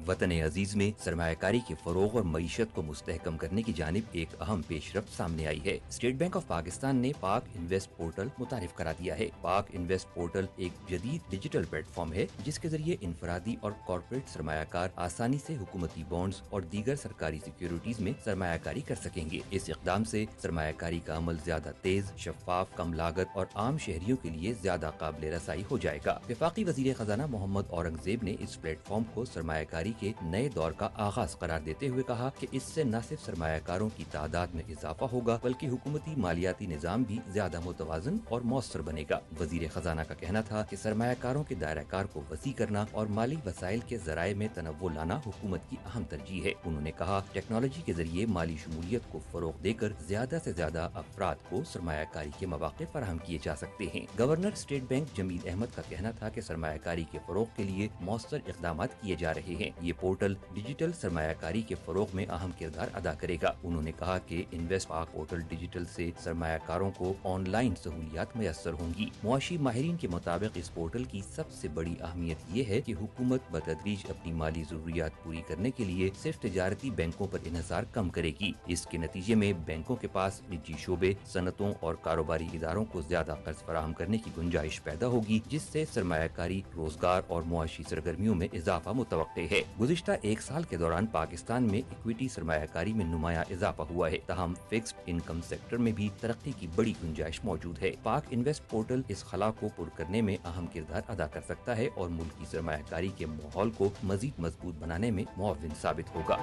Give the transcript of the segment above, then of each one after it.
वतन अजीज में सरमायाकारी के फरोग और मईशत को मुस्तहकम करने की जानिब एक अहम पेशरफ्त सामने आई है। स्टेट बैंक ऑफ पाकिस्तान ने पाक इन्वेस्ट पोर्टल मुतारिफ करा दिया है। पाक इन्वेस्ट पोर्टल एक जदीद डिजिटल प्लेटफॉर्म है जिसके जरिए इनफरादी और कॉर्पोरेट सरमायाकार आसानी से हुकूमती बॉन्ड्स और दीगर सरकारी सिक्योरिटीज में सरमायाकारी कर सकेंगे। इस इक़दाम से सरमायाकारी का अमल ज्यादा तेज, शफाफ, कम लागत और आम शहरियों के लिए ज्यादा काबिल रसाई हो जाएगा। वफाकी वज़ीर ख़जाना मोहम्मद औरंगज़ेब ने इस प्लेटफॉर्म को सरमायाकारी के नए दौर का आगाज करार देते हुए कहा कि इससे न सिर्फ सरमायाकारों की तादाद में इजाफा होगा बल्कि हुकूमती मालियाती निज़ाम भी ज्यादा मुतवाज़न और मौसर बनेगा। वज़ीर ख़जाना का कहना था कि सरमायाकारों के दायराकार को वसी करना और माली वसाइल के ज़राए में तनव्वुर लाना हुकूमत की अहम तरजीह है। उन्होंने कहा टेक्नोलॉजी के जरिए माली शमूलियत को फरोग देकर ज्यादा से ज्यादा अफराद को सरमायाकारी के मौके फराहम किए जा सकते हैं। Governor state bank Jameel Ahmed का कहना था कि सरमायाकारी के फरोग के लिए मौसर इक़दाम किए जा रहे हैं। ये पोर्टल डिजिटल सरमायाकारी के फरोग में अहम किरदार अदा करेगा। उन्होंने कहा कि इन्वेस्ट पाक पोर्टल डिजिटल से सरमायाकारों को ऑनलाइन सहूलियात मैसर होंगी। मुआशी माहिरीन के मुताबिक इस पोर्टल की सबसे बड़ी अहमियत ये है कि हुकूमत बतदरीज अपनी माली जरूरियात पूरी करने के लिए सिर्फ तिजारती बैंकों पर इन्हिसार कम करेगी। इसके नतीजे में बैंकों के पास निजी शोबे, सनतों और कारोबारी इदारों को ज्यादा कर्ज फराहम करने की गुंजाइश पैदा होगी जिससे सरमायाकारी, रोजगार और मुआशी सरगर्मियों में इजाफा मुतवक्के है। गुज़िश्ता एक साल के दौरान पाकिस्तान में इक्विटी सरमायाकारी में नुमाया इजाफा हुआ है। तहम फिक्स्ड इनकम सेक्टर में भी तरक्की की बड़ी गुंजाइश मौजूद है। पाक इन्वेस्ट पोर्टल इस खला को पुर करने में अहम किरदार अदा कर सकता है और मुल्क की सरमायाकारी के माहौल को मजीद मजबूत बनाने में मुआविन साबित होगा।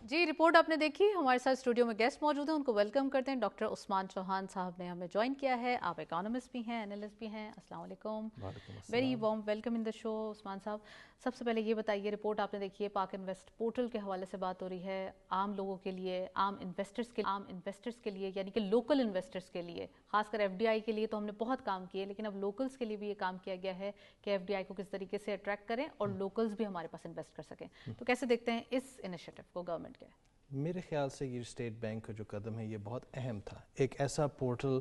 जी, रिपोर्ट आपने देखी। हमारे साथ स्टूडियो में गेस्ट मौजूद हैं, उनको वेलकम करते हैं। डॉक्टर उस्मान चौहान साहब ने हमें ज्वाइन किया है। आप इकोनॉमिस्ट भी हैं, एनालिस्ट भी हैं। अस्सलाम वालेकुम, very warm welcome in the show. Usman साहब, सबसे पहले ये बताइए, रिपोर्ट आपने देखी है, पाक इन्वेस्ट पोर्टल के हवाले से बात हो रही है। आम लोगों के लिए, आम इन्वेस्टर्स के लिए यानी कि लोकल इन्वेस्टर्स के लिए, खासकर एफडीआई के लिए तो हमने बहुत काम किए, लेकिन अब लोकल्स के लिए भी ये काम किया गया है कि एफडीआई को किस तरीके से अट्रैक्ट करें और लोकल्स भी हमारे पास इन्वेस्ट कर सकें। तो कैसे देखते हैं इस इनिशिएटिव को गवर्नमेंट के? मेरे ख्याल से ये स्टेट बैंक का जो कदम है ये बहुत अहम था। एक ऐसा पोर्टल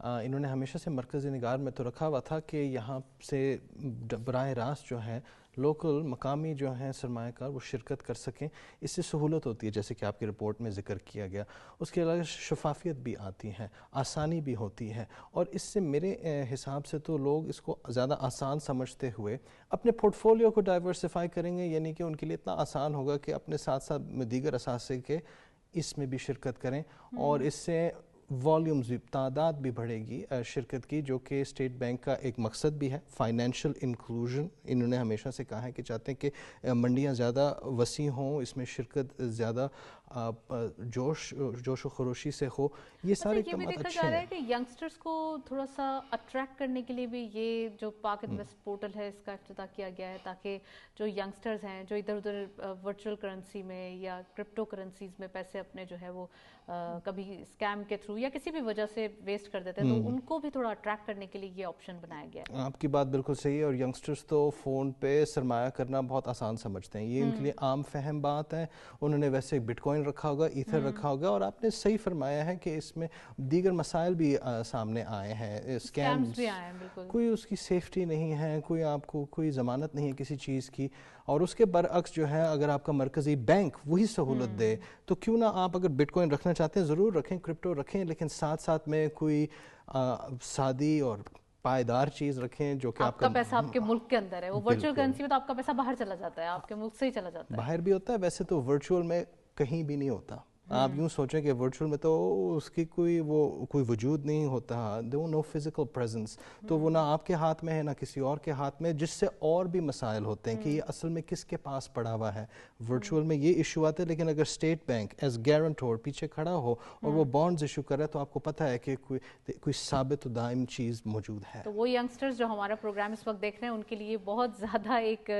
इन्होंने हमेशा से मरकज़ी निगार में तो रखा हुआ था कि यहाँ से बराह रास्त जो है लोकल मकामी जो हैं सरमायाकार वो शिरकत कर सकें। इससे सहूलत होती है जैसे कि आपकी रिपोर्ट में ज़िक्र किया गया। उसके अलावा शफाफियत भी आती है, आसानी भी होती है और इससे मेरे हिसाब से तो लोग इसको ज़्यादा आसान समझते हुए अपने पोर्टफोलियो को डाइवर्सिफाई करेंगे, यानी कि उनके लिए इतना आसान होगा कि अपने साथ साथ दीगर असासे के इसमें भी शिरकत करें और इससे वॉल्यूम्स भी, तादाद भी बढ़ेगी शिरकत की, जो कि स्टेट बैंक का एक मकसद भी है। फाइनेंशियल इंक्लूजन इन्होंने हमेशा से कहा है कि चाहते हैं कि मंडियां ज़्यादा वसी हों, इसमें शिरकत ज़्यादा जोश व खरोशी से हो। ये सारे ये भी देखा जा रहा है कि यंगस्टर्स को थोड़ा सा अट्रैक्ट करने के लिए भी ये जो पाक इन्वेस्ट पोर्टल है इसका इफ्तिताह किया गया है, ताकि जो यंगस्टर्स हैं जो इधर उधर वर्चुअल करेंसी में या क्रिप्टो करेंसीज में पैसे अपने जो है वो कभी स्कैम के थ्रू या किसी भी वजह से वेस्ट कर देते हैं, तो उनको भी थोड़ा अट्रैक्ट करने के लिए ये ऑप्शन बनाया गया है। आपकी बात बिल्कुल सही है और यंगस्टर्स तो फ़ोन पे सरमाया करना बहुत आसान समझते हैं, ये उनके लिए आम फहम बात है। उन्होंने वैसे बिटकॉइन रखा होगा, ईथर रखा होगा और आपने सही फरमाया है कि इसमें दीगर मसाइल भी सामने आए हैं, स्कैम्स भी आए हैं। बिल्कुल, कोई उसकी सेफ्टी नहीं है, कोई आपको कोई ज़मानत नहीं है किसी चीज़ की। और उसके बरअक्स जो है अगर आपका मरकज़ी बैंक वही सहूलत दे तो क्यों ना आप अगर बिटकॉइन रखना चाहते हैं ज़रूर रखें, क्रिप्टो रखें, लेकिन साथ साथ में कोई सादी और पायदार चीज़ रखें जो कि आपका पैसा आपके मुल्क के अंदर है। वो वर्चुअल करेंसी में तो आपका पैसा बाहर चला जाता है, आपके मुल्क से ही चला जाता है। बाहर भी होता है, वैसे तो वर्चुअल में कहीं भी नहीं होता। आप यूँ सोचें कि वर्चुअल में तो उसकी कोई वजूद नहीं होता, नो फिजिकल प्रेजेंस, तो वो ना आपके हाथ में है ना किसी और के हाथ में, जिससे और भी मसाइल होते हैं कि ये असल में किसके पास पड़ा हुआ है। वर्चुअल में ये इशू आते हैं, लेकिन अगर स्टेट बैंक एज गारंटर पीछे खड़ा हो और वो बॉन्ड्स इशू करे तो आपको पता है कि कोई साबित दायम चीज़ मौजूद है। तो वो यंगस्टर्स जो हमारा प्रोग्राम इस वक्त देख रहे हैं उनके लिए बहुत ज़्यादा एक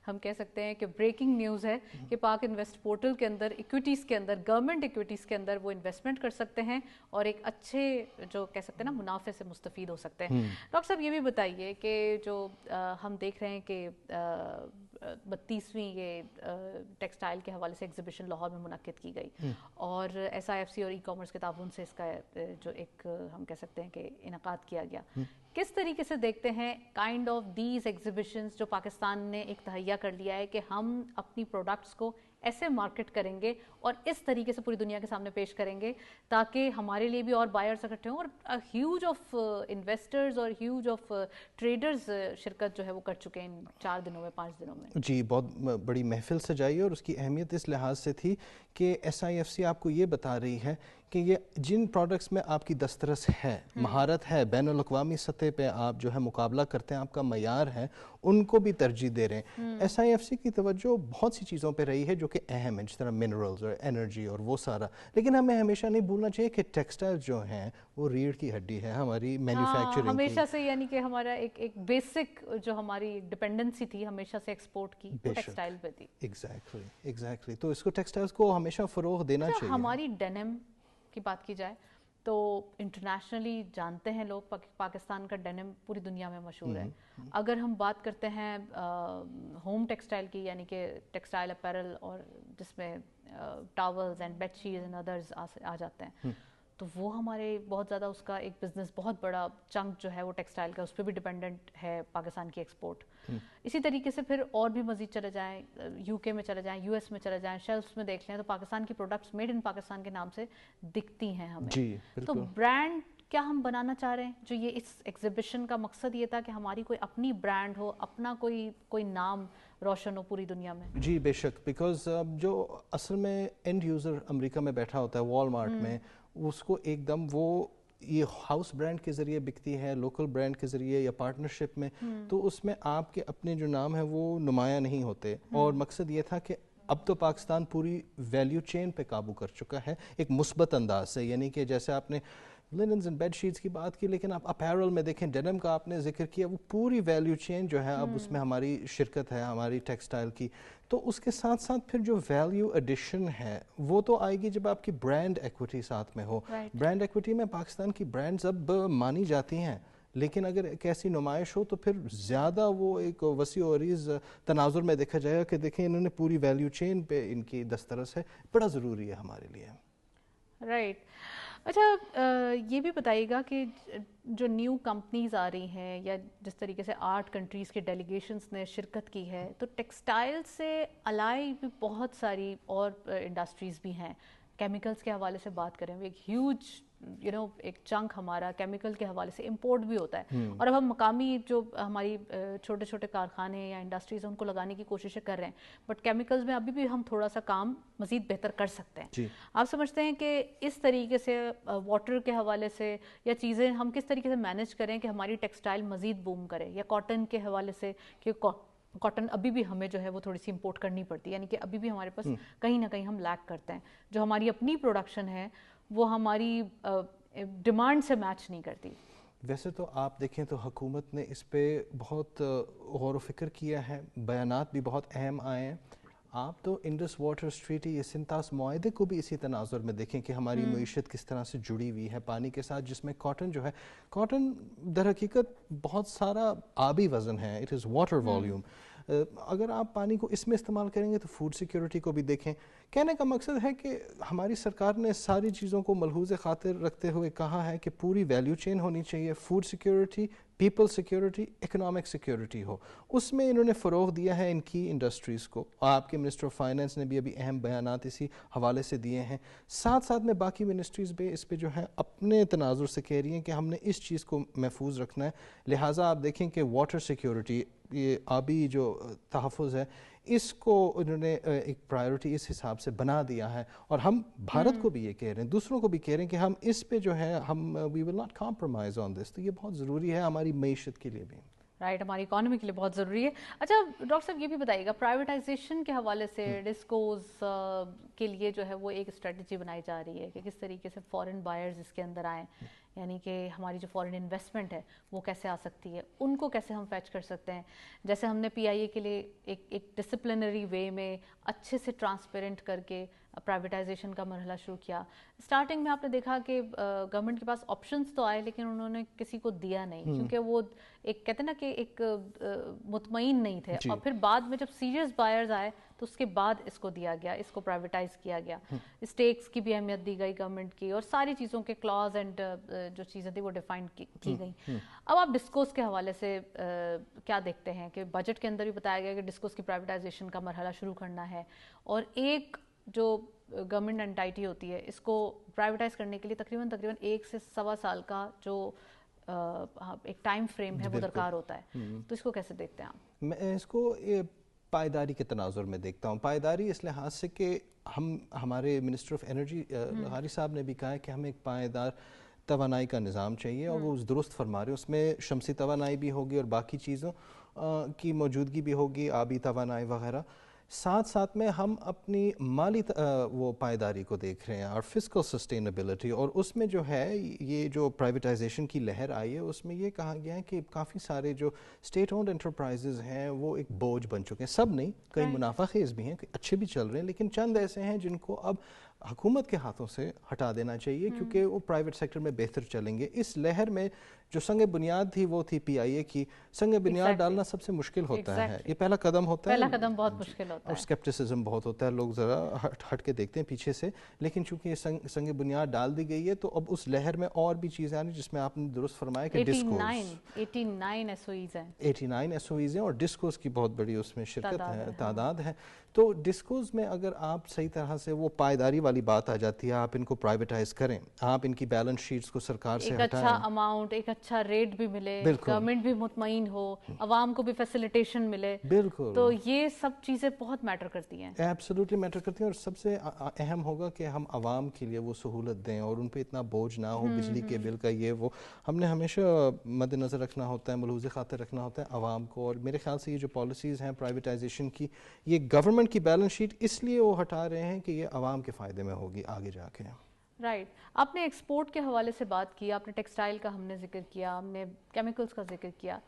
हम कह सकते हैं कि ब्रेकिंग न्यूज़ है कि पाक इन्वेस्ट पोर्टल के अंदर इक्विटीज़ के अंदर, गवर्नमेंट इक्विटीज़ के अंदर वो इन्वेस्टमेंट कर सकते हैं और एक अच्छे जो कह सकते हैं ना मुनाफे से मुस्तफीद हो सकते हैं। डॉक्टर साहब, ये भी बताइए कि जो हम देख रहे हैं कि 32ਵੀं ये टेक्सटाइल के हवाले से एग्जीबिशन लाहौर में मुनक्किद की गई और SIFC और ई-कॉमर्स के ताउन से इसका जो एक हम कह सकते हैं कि इनकाद किया गया। किस तरीके से देखते हैं काइंड ऑफ दीज एग्जीबिशंस जो पाकिस्तान ने एक तहैया कर लिया है कि हम अपनी प्रोडक्ट्स को ऐसे मार्केट करेंगे और इस तरीके से पूरी दुनिया के सामने पेश करेंगे ताकि हमारे लिए भी और बायर्स इकट्ठे हों और ह्यूज ऑफ इन्वेस्टर्स और ह्यूज ऑफ ट्रेडर्स शिरकत जो है वो कर चुके हैं इन 4 दिनों में 5 दिनों में। जी, बहुत बड़ी महफिल सजाई और उसकी अहमियत इस लिहाज से थी कि SIFC आपको ये बता रही है कि ये जिन प्रोडक्ट्स में आपकी दस्तरस है, महारत है, बैनुल-अक़वामी सतह पे आप जो है मुकाबला करते हैं, आपका मयार है, उनको भी तरजीह दे रहे हैं। SIFC की तवज्जो बहुत सी चीज़ों पे रही है जो कि अहम है, जिस तरह मिनरल्स और एनर्जी और वो सारा, लेकिन हमें हमेशा नहीं भूलना चाहिए कि टेक्सटाइल जो हैं वो रीढ़ की हड्डी है हमारी मैन्युफैक्चरिंग की। हमेशा से यानी कि हमारा एक बेसिक जो हमारी डिपेंडेंसी थी हमेशा से एक्सपोर्ट की टेक्सटाइल पे थी। एग्जैक्टली। तो इसको टेक्सटाइल्स को हमेशा फ़रोग़ देना चाहिए। हमारी डेनिम की बात की जाए तो इंटरनेशनली जानते हैं लोग पाकिस्तान का डेनिम पूरी दुनिया में मशहूर है। अगर हम बात करते हैं होम टेक्सटाइल की यानी कि टेक्सटाइल अपैरल और जिसमें towels and bedsheets and others आ जाते हैं तो वो हमारे बहुत ज़्यादा उसका एक बिज़नेस बहुत बड़ा चंक जो है वो टेक्सटाइल का उस पर भी डिपेंडेंट है पाकिस्तान की एक्सपोर्ट। इसी तरीके से फिर और भी मज़ीद चले जाएँ, UK में चले जाएँ, US में चले जाएँ, शेल्फ्स में देख लें तो पाकिस्तान की प्रोडक्ट्स मेड इन पाकिस्तान के नाम से दिखती हैं हमें। जी, तो ब्रांड क्या हम बनाना चाह रहे हैं? जो ये इस एग्जीबिशन का मकसद ये था कि हमारी कोई अपनी ब्रांड हो, अपना कोई नाम रोशन हो पूरी दुनिया में। जी बेशक, बिकॉज जो असल में एंड यूज़र अमेरिका में बैठा होता है वॉलमार्ट में, उसको एकदम वो ये हाउस ब्रांड के ज़रिए बिकती है, लोकल ब्रांड के ज़रिए या पार्टनरशिप में, तो उसमें आपके अपने जो नाम है वो नुमायाँ नहीं होते। और मकसद ये था कि अब तो पाकिस्तान पूरी वैल्यू चेन पे काबू कर चुका है एक मुस्बत अंदाज से, यानी कि जैसे आपने लिनन्स एंड बेड शीट्स की बात की, लेकिन आप अपैरल में देखें, डेनिम का आपने जिक्र किया, वो पूरी वैल्यू चेन जो है अब उसमें हमारी शिरकत है हमारी टेक्सटाइल की। तो उसके साथ साथ फिर जो वैल्यू एडिशन है वो तो आएगी जब आपकी ब्रांड एक्विटी साथ में हो। ब्रांड एक्विटी में पाकिस्तान की ब्रांड्स अब मानी जाती हैं, लेकिन अगर एक ऐसी नुमाइश हो तो फिर ज़्यादा वो एक वसी और अरीज़ तनाजुर में देखा जाएगा कि देखें इन्होंने पूरी वैल्यू चेन पे इनकी दस्तरस है, बड़ा ज़रूरी है हमारे लिए। राइट। अच्छा, ये भी बताइएगा कि जो न्यू कंपनीज आ रही हैं या जिस तरीके से 8 कंट्रीज़ के डेलीगेशंस ने शिरकत की है, तो टेक्सटाइल से अलाई भी बहुत सारी और इंडस्ट्रीज़ भी हैं। केमिकल्स के हवाले से बात करें, एक ह्यूज एक चंक हमारा केमिकल के हवाले से इंपोर्ट भी होता है और अब हम मकामी जो हमारी छोटे छोटे कारखाने या इंडस्ट्रीज उनको लगाने की कोशिशें कर रहे हैं, बट केमिकल्स में अभी भी हम थोड़ा सा काम मज़ीद बेहतर कर सकते हैं। आप समझते हैं कि इस तरीके से वाटर के हवाले से या चीज़ें हम किस तरीके से मैनेज करें कि हमारी टेक्सटाइल मज़ीद बूम करे, या कॉटन के हवाले से कि कॉटन अभी भी हमें जो है वो थोड़ी सी इंपोर्ट करनी पड़ती है, यानी कि अभी भी हमारे पास कहीं ना कहीं हम लैक करते हैं, जो हमारी अपनी प्रोडक्शन है वो हमारी डिमांड से मैच नहीं करती। वैसे तो आप देखें तो हुकूमत ने इस पे बहुत गौर व फिक्र किया है, बयानात भी बहुत अहम आए हैं। आप तो इंडस वाटर ट्रीटी या सिंतास मुआहदे को भी इसी तनाजुर में देखें कि हमारी मईशत किस तरह से जुड़ी हुई है पानी के साथ, जिसमें कॉटन जो है, कॉटन दर हकीकत बहुत सारा आबी वज़न है, इट इज़ वाटर वॉल्यूम। अगर आप पानी को इसमें इस्तेमाल करेंगे तो फूड सिक्योरिटी को भी देखें। कहने का मकसद है कि हमारी सरकार ने सारी चीज़ों को मलहूज़ खातिर रखते हुए कहा है कि पूरी वैल्यू चेन होनी चाहिए, food security, people security, economic security हो, उसमें इन्होंने फ़रोग़ दिया है इनकी इंडस्ट्रीज़ को। आपके मिनिस्टर ऑफ फाइनेंस ने भी अभी अहम बयानात इसी हवाले से दिए हैं। साथ साथ में बाकी मिनिस्ट्रीज़ भी इस पे जो है अपने तनाजुर से कह रही हैं कि हमने इस चीज़ को महफूज रखना है। लिहाजा आप देखें कि वाटर सिक्योरिटी, ये आबी जो तहफ़्फ़ुज़ है, इसको उन्होंने एक प्रायोरिटी इस हिसाब से बना दिया है। और हम भारत को भी ये कह रहे हैं, दूसरों को भी कह रहे हैं कि हम इस पे जो है हम we will not compromise on this. तो ये बहुत ज़रूरी है हमारी मईशत के लिए भी, राइट, हमारी इकॉनमी के लिए बहुत ज़रूरी है। अच्छा डॉक्टर साहब, ये भी बताइएगा, प्राइवेटाइजेशन के हवाले से डिस्कोज के लिए जो है वो एक स्ट्रेटजी बनाई जा रही है कि किस तरीके से फॉरेन बायर्स इसके अंदर आएँ, यानी कि हमारी जो फॉरेन इन्वेस्टमेंट है वो कैसे आ सकती है, उनको कैसे हम फैच कर सकते हैं। जैसे हमने PIA के लिए एक डिसिप्लिनरी वे में अच्छे से ट्रांसपेरेंट करके प्राइवेटाइजेशन का मरहला शुरू किया। स्टार्टिंग में आपने देखा कि गवर्नमेंट के पास ऑप्शंस तो आए लेकिन उन्होंने किसी को दिया नहीं, क्योंकि वो एक कहते ना कि एक मुतमईन नहीं थे। और फिर बाद में जब सीरियस बायर्स आए तो उसके बाद इसको दिया गया, इसको प्राइवेटाइज किया गया, स्टेक्स की भी अहमियत दी गई गवर्नमेंट की, और सारी चीज़ों के क्लॉज एंड जो चीज़ें थी वो डिफाइन की गई। अब आप डिस्कोस के हवाले से क्या देखते हैं कि बजट के अंदर भी बताया गया कि डिस्कोस की प्राइवेटाइजेशन का मरहला शुरू करना है, और एक जो गवर्नमेंट एंटाइटी होती है इसको प्राइवेटाइज करने के लिए तकरीबन 1 से 1.25 साल का जो एक टाइम फ्रेम है वो दरकार होता है। तो इसको कैसे देखते हैं आप? मैं इसको पायदारी के तनाजुर में देखता हूँ। पायदारी इस लिहाज से कि हमारे मिनिस्टर ऑफ एनर्जी लहारी साहब ने भी कहा है कि हमें एक पायदार तवानाई का निज़ाम चाहिए, और वो दुरुस्त फरमा रहे हैं। उसमें शमसी तवानाई भी होगी और बाकी चीज़ों की मौजूदगी भी होगी, आबी तवानाई वगैरह। साथ साथ में हम अपनी माली वो पायदारी को देख रहे हैं और फिस्कल सस्टेनेबिलिटी, और उसमें जो है ये जो प्राइवेटाइजेशन की लहर आई है उसमें ये कहा गया है कि काफ़ी सारे जो स्टेट ओन्ड एंटरप्राइजेज़ हैं वो एक बोझ बन चुके हैं। सब नहीं, कई मुनाफा खेज़ भी हैं, अच्छे भी चल रहे हैं, लेकिन चंद ऐसे हैं जिनको अब हुकूमत के हाथों से हटा देना चाहिए क्योंकि वो प्राइवेट सेक्टर में बेहतर चलेंगे। इस लहर में जो संग बुनियाद थी वो थी PIA की। संग बुनियाद डालना सबसे मुश्किल होता है, ये पहला कदम होता है, पहला कदम बहुत मुश्किल होता है, और स्केप्टिसिज्म बहुत होता है, लोग ज़रा हट के देखते हैं पीछे से। लेकिन चूंकि ये संग बुनियाद डाल दी गई है तो अब उस लहर में और भी चीज़ें आ रही, जिसमें आपने दुरुस्त फरमाया कि 89 SOEs हैं, 89 SOEs हैं, और डिस्कोस की बहुत बड़ी उसमें शिरकत है, तादाद है। तो डिस्कोस में अगर आप सही तरह से वो पायदारी वाली बात आ जाती है, आप इनको प्राइवेटाइज करें, आप इनकी बैलेंस शीट्स को सरकार से हटाएं, अच्छा अमाउंट, एक अच्छा रेट भी मिले, गवर्नमेंट भी मुतमईन हो, अवाम को भी फैसिलिटेशन मिले, बिल्कुल, तो ये सब चीज़ें बहुत मैटर करती हैं, एब्सोल्युटली मैटर करती हैं। और सबसे अहम होगा कि हम आवाम के लिए वो सहूलत दें और उन पे इतना बोझ ना हो बिजली के बिल का, ये वो हमने हमेशा मद्देनज़र रखना होता है, मलहूज़ खातिर रखना होता है आवाम को। और मेरे ख्याल से ये जो पॉलिसीज़ हैं प्राइवेटाइजेशन की, ये गवर्नमेंट की बैलेंस शीट इसलिए वो हटा रहे हैं कि ये आवाम के फ़ायदे में होगी आगे जाके। राइट। आपने एक्सपोर्ट के हवाले से बात की, आपने टेक्सटाइल का हमने जिक्र किया, हमने केमिकल्स का जिक्र किया।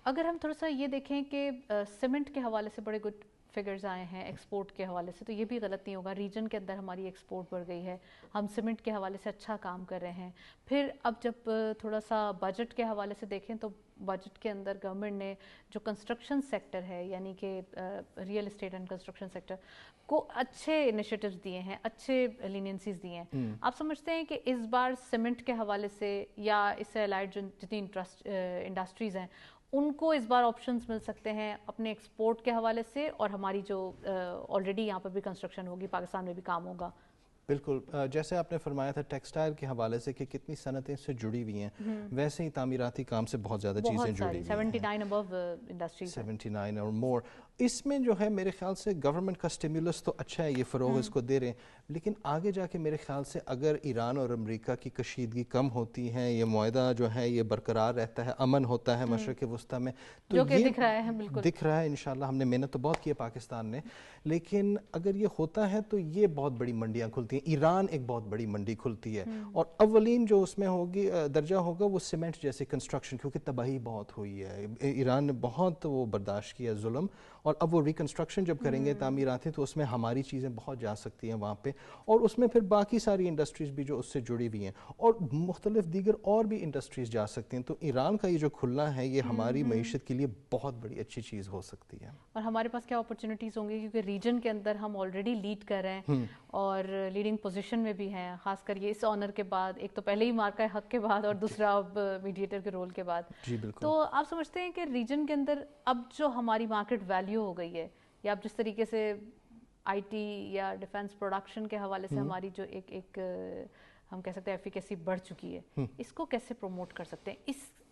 अगर हम थोड़ा सा ये देखें कि सीमेंट के हवाले से बड़े गुड फिगर्स आए हैं एक्सपोर्ट के हवाले से, तो ये भी गलत नहीं होगा, रीजन के अंदर हमारी एक्सपोर्ट बढ़ गई है, हम सीमेंट के हवाले से अच्छा काम कर रहे हैं। फिर अब जब थोड़ा सा बजट के हवाले से देखें तो बजट के अंदर गवर्नमेंट ने जो कंस्ट्रक्शन सेक्टर है, यानी कि real estate and construction sector को अच्छे इनिशिएटिव्स दिए हैं, अच्छे लीनियंसीज दिए हैं। आप समझते हैं कि इस बार सीमेंट के हवाले से या इससे अलाइड जो जितनी इंडस्ट्रीज़ हैं उनको इस बार ऑप्शंस मिल सकते हैं अपने एक्सपोर्ट के हवाले से, और हमारी जो ऑलरेडी यहाँ पर भी कंस्ट्रक्शन होगी, पाकिस्तान में भी काम होगा? बिल्कुल, जैसे आपने फरमाया था टेक्सटाइल के हवाले से कि कितनी सनतें इससे जुड़ी हुई हैं, वैसे ही तामीराती काम से बहुत ज़्यादा चीज़ें जुड़ी हुई हैं, 79 अबव इंडस्ट्रीज, 79 और मोर। इसमें जो है मेरे ख्याल से गवर्नमेंट का स्टिमुलस तो अच्छा है, ये फ़रोग इसको दे रहे हैं, लेकिन आगे जाके मेरे ख्याल से अगर ईरान और अमेरिका की कशीदगी कम होती है, ये मुआहदा जो है ये बरकरार रहता है, अमन होता है मशरक़ वस्ता में, तो जो ये दिख रहा है, बिल्कुल दिख रहा है इंशाल्लाह। हमने मेहनत तो बहुत की है पाकिस्तान ने, लेकिन अगर ये होता है तो ये बहुत बड़ी मंडियाँ खुलती हैं, ईरान एक बहुत बड़ी मंडी खुलती है, और अव्वलीन जो उसमें होगी दर्जा होगा वो सीमेंट जैसे कंस्ट्रक्शन, क्योंकि तबाही बहुत हुई है, ईरान ने बहुत वो बर्दाश्त किया जुल्म, और अब वो रिकन्स्ट्रक्शन जब करेंगे तामीराती तो उसमें हमारी चीज़ें बहुत जा सकती हैं वहाँ पे, और उसमें फिर बाकी सारी इंडस्ट्रीज़ भी जो उससे जुड़ी हुई हैं और मुख्तलिफ दीगर और भी इंडस्ट्रीज़ जा सकती हैं। तो ईरान का ये जो खुलना है ये हमारी मईशत के लिए बहुत बड़ी अच्छी चीज़ हो सकती है। और हमारे पास क्या अपॉर्चुनिटीज़ होंगी, क्योंकि रीजन के अंदर हम ऑलरेडी लीड कर रहे हैं और लीडिंग पोजीशन में भी हैं, खासकर ये इस ऑनर के बाद, एक तो पहले ही मार्का हक के बाद और दूसरा अब मीडिएटर के रोल के बाद। जी बिल्कुल। तो आप समझते हैं कि रीजन के अंदर अब जो हमारी मार्केट वैल्यू हो गई है, या आप जिस तरीके से IT या डिफेंस प्रोडक्शन के हवाले से हमारी जो एक हम कह सकते हैं एफिकेसी बढ़ चुकी है, इसको कैसे प्रमोट कर सकते हैं,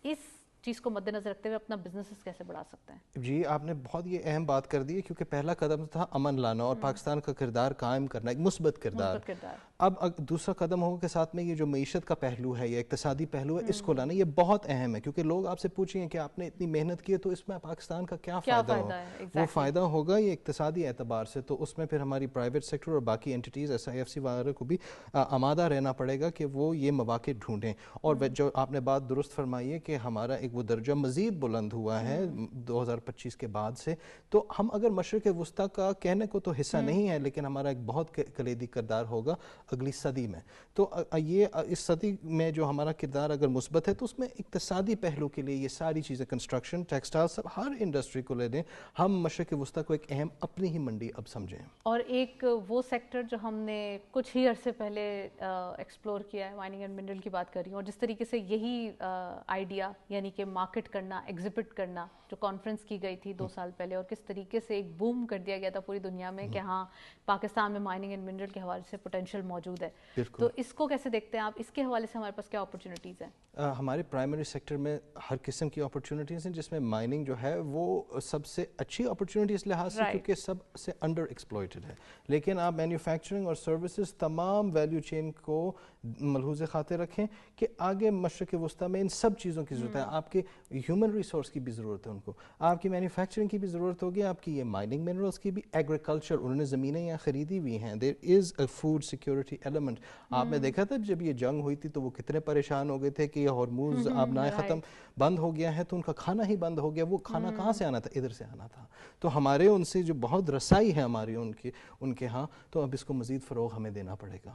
इस चीज़ को मद्देनजर रखते हुए अपना बिजनेस कैसे बढ़ा सकते हैं? जी आपने बहुत ये अहम बात कर दी है, क्योंकि पहला कदम था अमन लाना और पाकिस्तान का किरदार कायम करना, एक मुस्बत किरदार। اب دوسرا قدم ہوگا کہ ساتھ میں یہ جو معیشت کا پہلو ہے یا اقتصادی پہلو ہے اس کو لانا، یہ بہت اہم ہے کیونکہ لوگ آپ سے پوچھیں گے کہ آپ نے اتنی محنت کی ہے تو اس میں پاکستان کا کیا فائدہ ہوگا. وہ فائدہ ہوگا یہ اقتصادی اعتبار سے، تو اس میں پھر ہماری پرائیویٹ سیکٹر اور باقی اینٹیز SIFC وغیرہ کو بھی آمادہ رہنا پڑے گا کہ وہ یہ مواقع ڈھونڈیں. اور جو آپ نے بات درست فرمائی ہے کہ ہمارا ایک وہ درجہ مزید بلند ہوا ہے 2025 کے بعد سے، تو ہم اگر مشرق وسطیٰ کا کہنے کو تو حصہ نہیں ہے لیکن ہمارا ایک بہت کلیدی کردار ہوگا اگلی صدی میں. تو یہ اس صدی میں جو ہمارا کردار اگر مثبت ہے تو اس میں اقتصادی پہلو کے لیے یہ ساری چیزیں کنسٹرکشن، ٹیکسٹائل، سب ہر انڈسٹری کو لے دیں، ہم مشرق وسطیٰ کو ایک اہم اپنی ہی منڈی اب سمجھیں. اور ایک وہ سیکٹر جو ہم نے کچھ ہی عرصے پہلے ایکسپلور کیا ہے، مائننگ اینڈ منرل کی بات کر رہی ہوں، اور جس طریقے سے یہی آئیڈیا یعنی کہ مارکیٹ کرنا، ایگزیبٹ کرنا، جو کانفرنس کی گئی تھی 2 سال پہلے اور کس طریقے سے ایک بوم کر دیا گیا تھا پوری دنیا میں کہ ہاں پاکستان میں مائننگ اینڈ منرل کے حوالے سے پوٹینشیل موجود ہے. تو اس کو کیسے دیکھتے ہیں آپ؟ اس کے حوالے سے ہمارے پاس کیا اپرچونیٹیز ہیں؟ ہمارے پرائمری سیکٹر میں ہر قسم کی اپرچونیٹیز ہیں، جس میں مائننگ جو ہے وہ سب سے اچھی اپرچونیٹی اس لحاظ سے کیونکہ سب سے انڈر ایکسپلوئٹڈ ہے. لیکن آپ مینوفیکچرنگ اور سروسز تمام ویلیو چین کو ملحوظ خاطر رکھیں کہ آگے مشرق وسطیٰ میں ان سب چیزوں کی ضرورت ہے. آپ کے ہیومن ریسورس کی بھی ضرورت ہے، ان کو آپ کی مینوفیکچرنگ کی بھی ضرورت ہوگی، آپ کی یہ مائننگ منرلس کی بھی، ایگریکلچر انہوں نے زمینیں یہاں خریدی ہوئی ہیں. دیر از اے فوڈ سیکورٹی ایلیمنٹ. آپ نے دیکھا تھا جب یہ جنگ ہوئی تھی تو وہ کتنے پریشان ہو گئے تھے کہ یہ ہرمز آبنائے ختم بند ہو گیا ہے تو ان کا کھانا ہی بند ہو گیا. وہ کھانا کہاں سے آنا تھا؟ ادھر سے آنا تھا. تو ہمارے ان سے جو بہت رسائی ہے ہماری ان کے ہاں، تو اب اس کو مزید فروغ ہمیں دینا پڑے گا.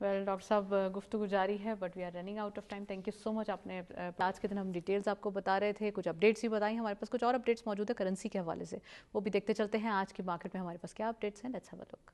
ویل ڈاکٹر صاحب گفتگو جاری ہے but we are running out of time. Thank you so much. آپ نے آج کے دن ہم ڈیٹیلز آپ کو بتا رہے تھے، کچھ اپڈیٹس بھی بتائی. ہمارے پاس کچھ اور اپڈیٹس موجود ہے کرنسی کے حوالے سے، وہ بھی دیکھتے چلتے ہیں آج کی مارکیٹ میں ہمارے پاس کیا اپڈیٹس ہیں. Let's have a look.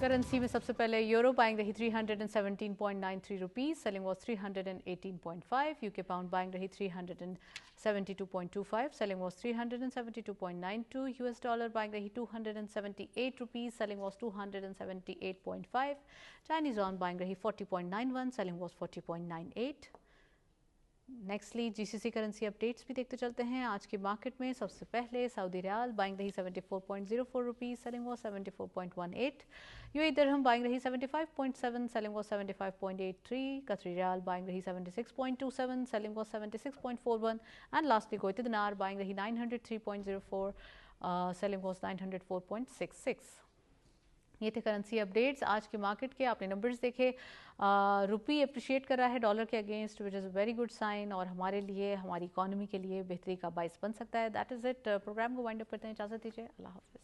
Currency میں سب سے پہلے یورو بائنگ رہی 317.93 rupees, selling was 318.5. U K pound buying رہی 372.25، selling was 372.92. U S dollar buying رہی 278 rupees, selling was 278.5. Chinese yuan buying رہی 40.91، selling was 40.98. Nextly G C C currency updates بھی دیکھتے چلتے ہیں آج کی مارکیٹ میں. سب سے پہلے سعودی ریال بائنگ رہی 74.04 روپیز، سیلنگ واز 74.18. یو اے درہم بائنگ رہی 75.7، سیلنگ واز 75.83. قطری ریال بائنگ رہی 76.27، سیلنگ واز 76.41. اینڈ لاسٹلی کویتی دینار بائنگ رہی 903.04، سیلنگ واز 904.66. یہ تھے کرنسی اپڈیٹس آج کے مارکیٹ کے. آپ نے نمبرز دیکھے، روپی اپریشیٹ کر رہا ہے ڈالر کے against which is a very good sign, اور ہمارے لیے، ہماری اکانومی کے لیے بہتری کا باعث بن سکتا ہے. That is it. پروگرام کو وائنڈ اپ کرتے ہیں. اجازت دیجیے. اللہ حافظ.